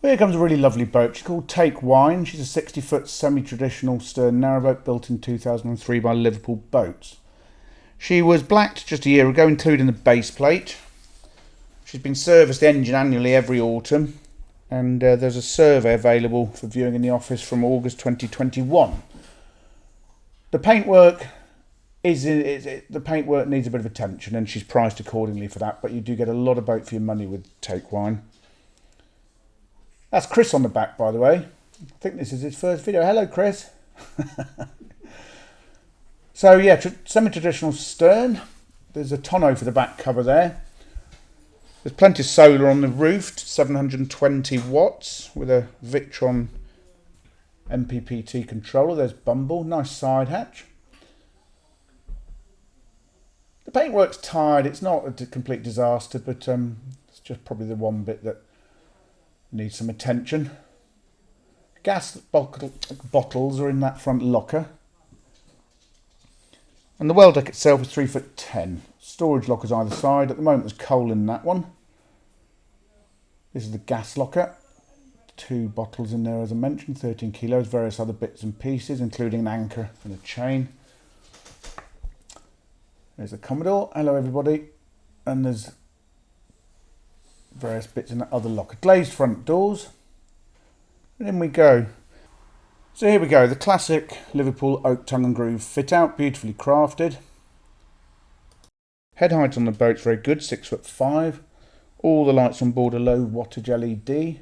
Here comes a really lovely boat. She's called Take Wine. She's a 60-foot semi-traditional stern narrowboat built in 2003 by Liverpool Boats. She was blacked just a year ago, including the base plate. She's been serviced engine annually every autumn, and there's a survey available for viewing in the office from August 2021. The paintwork needs a bit of attention, and she's priced accordingly for that, but you do get a lot of boat for your money with Take Wine. That's Chris on the back, by the way. I think this is his first video. Hello, Chris. So yeah, semi-traditional stern. There's a tonneau for the back cover there. There's plenty of solar on the roof, 720 watts with a Victron MPPT controller. There's Bumble, nice side hatch. The paintwork's tired. It's not a complete disaster, but it's just probably the one bit that needs some attention. Gas bottles are in that front locker. And the well deck itself is 3'10". Storage lockers either side. At the moment there's coal in that one. This is the gas locker. 2 bottles in there as I mentioned, 13 kilos, various other bits and pieces, including an anchor and a chain. There's the Commodore. Hello everybody. And there's various bits in that other locker. Glazed front doors. And in we go. So here we go. The classic Liverpool oak tongue and groove fit out. Beautifully crafted. Head height on the boat's very good. 6'5". All the lights on board are low wattage LED. The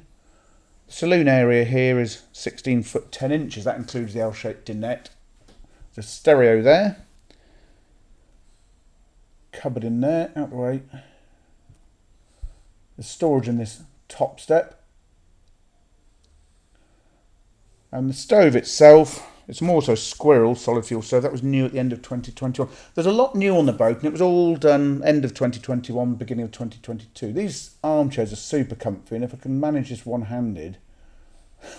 saloon area here is 16'10". That includes the L-shaped dinette. There's a stereo there. Cupboard in there. Out the way. There's storage in this top step. And the stove itself, it's more so squirrel solid fuel stove. That was new at the end of 2021. There's a lot new on the boat, and it was all done end of 2021, beginning of 2022. These armchairs are super comfy, and if I can manage this one-handed,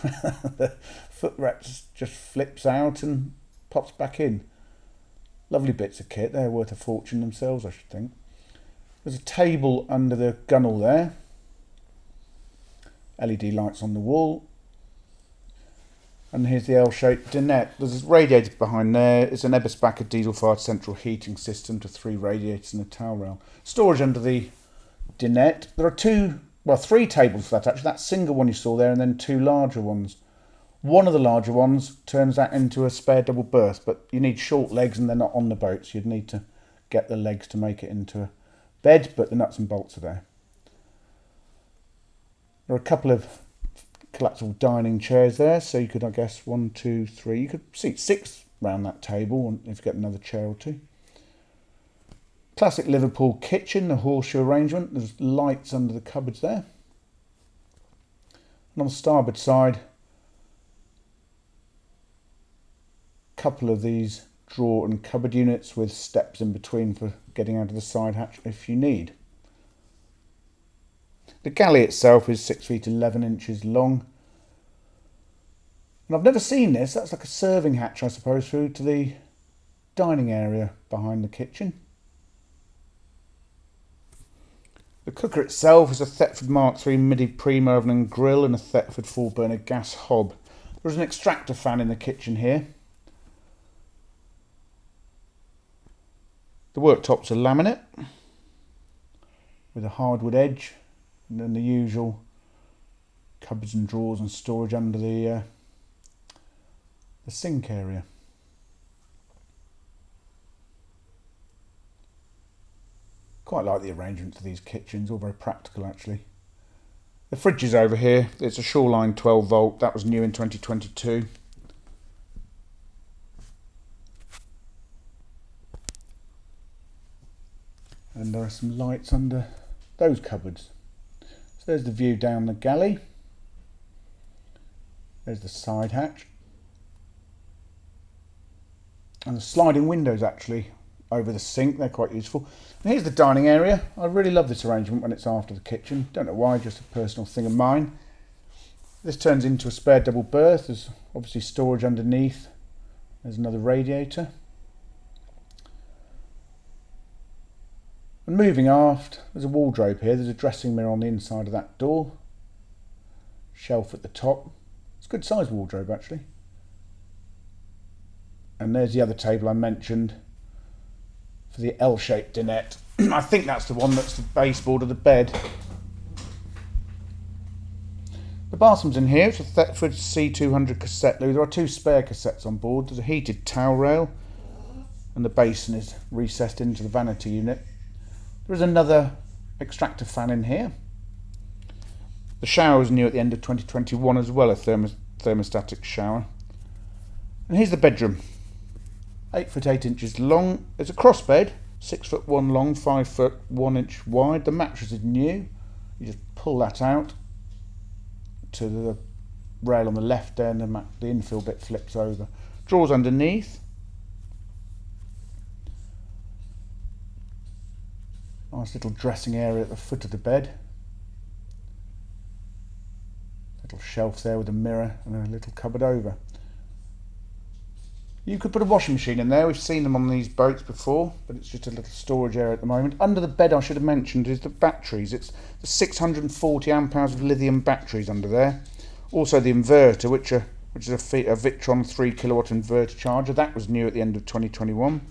the footrest just flips out and pops back in. Lovely bits of kit. They're worth a fortune themselves, I should think. There's a table under the gunnel there. LED lights on the wall. And here's the L-shaped dinette. There's a radiator behind there. It's an Eberspacher diesel-fired central heating system to 3 radiators and a towel rail. Storage under the dinette. There are 3 tables for that actually. That single one you saw there, and then 2 larger ones. One of the larger ones turns that into a spare double berth, but you need short legs and they're not on the boat, so you'd need to get the legs to make it into a bed, but the nuts and bolts are there. There are a couple of collapsible dining chairs there, so you could, I guess, 1, 2, 3, you could seat 6 round that table if you get another chair or 2. Classic Liverpool kitchen, the horseshoe arrangement. There's lights under the cupboards there. And on the starboard side, a couple of these drawer and cupboard units with steps in between for getting out of the side hatch if you need. The galley itself is 6'11" long. And I've never seen this. That's like a serving hatch, I suppose, through to the dining area behind the kitchen. The cooker itself is a Thetford Mark III midi primo oven and grill and a Thetford 4-burner gas hob. There's an extractor fan in the kitchen here. The worktops are laminate with a hardwood edge, and then the usual cupboards and drawers and storage under the sink area. Quite like the arrangement of these kitchens, all very practical actually. The fridge is over here. It's a Shoreline 12 volt. That was new in 2022. And there are some lights under those cupboards. So there's the view down the galley. There's the side hatch. And the sliding windows actually over the sink, they're quite useful. And here's the dining area. I really love this arrangement when it's after the kitchen. Don't know why, just a personal thing of mine. This turns into a spare double berth. There's obviously storage underneath. There's another radiator. And moving aft, there's a wardrobe here. There's a dressing mirror on the inside of that door. shelf at the top. It's a good sized wardrobe actually. And there's the other table I mentioned for the L-shaped dinette. I think that's the one that's the baseboard of the bed. The bathroom's in here. It's a Thetford C200 cassette loo. There are 2 spare cassettes on board. There's a heated towel rail and the basin is recessed into the vanity unit. There is another extractor fan in here. The shower was new at the end of 2021 as well, a thermostatic shower. And here's the bedroom. 8 foot 8 inches long. It's a cross bed, 6 foot 1 long, 5 foot 1 inch wide. The mattress is new. You just pull that out to the rail on the left there, and the infill bit flips over. Drawers underneath. Nice little dressing area at the foot of the bed. Little shelf there with a mirror and a little cupboard over. You could put a washing machine in there. We've seen them on these boats before, but it's just a little storage area at the moment. Under the bed, I should have mentioned, is the batteries. It's the 640 amp hours of lithium batteries under there. Also the inverter, which is a Victron 3 kilowatt inverter charger. That was new at the end of 2021.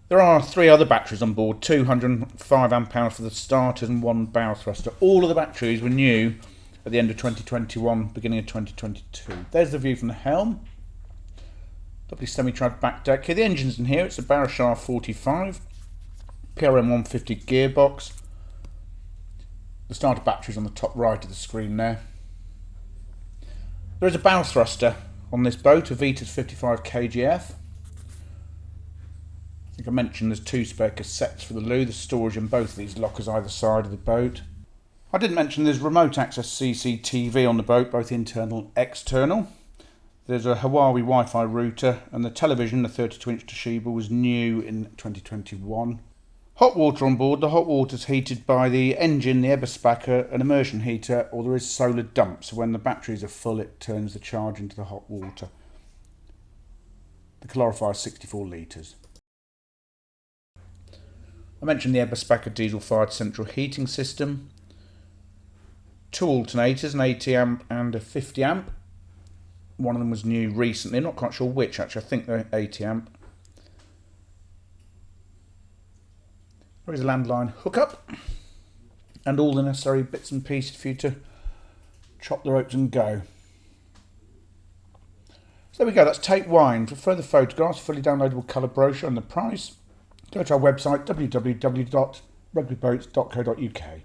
There are 3 other batteries on board, 205 amp hours for the starters and 1 bow thruster. All of the batteries were new at the end of 2021, beginning of 2022. There's the view from the helm. Lovely semi-trad back deck. Here the engine's in here. It's a Barishar 45, PRM 150 gearbox. The starter battery's on the top right of the screen there. There is a bow thruster on this boat, a Vitas 55 kgf. I think I mentioned there's 2 spare cassettes for the loo. There's storage in both of these lockers either side of the boat. I didn't mention there's remote access CCTV on the boat, both internal and external. There's a Huawei Wi-Fi router, and the television, the 32-inch Toshiba, was new in 2021. Hot water on board. The hot water's heated by the engine, the Eberspacher, an immersion heater, or there is solar dump. So when the batteries are full, it turns the charge into the hot water. The calorifier is 64 litres. I mentioned the Eberspacher diesel-fired central heating system. 2 alternators, an 80 amp and a 50 amp. One of them was new recently. I'm not quite sure which actually. I think they're 80 amp. There is a landline hookup and all the necessary bits and pieces for you to chop the ropes and go. So there we go. That's Take Wine. For further photographs, fully downloadable colour brochure and the price, go to our website www.rugbyboats.co.uk.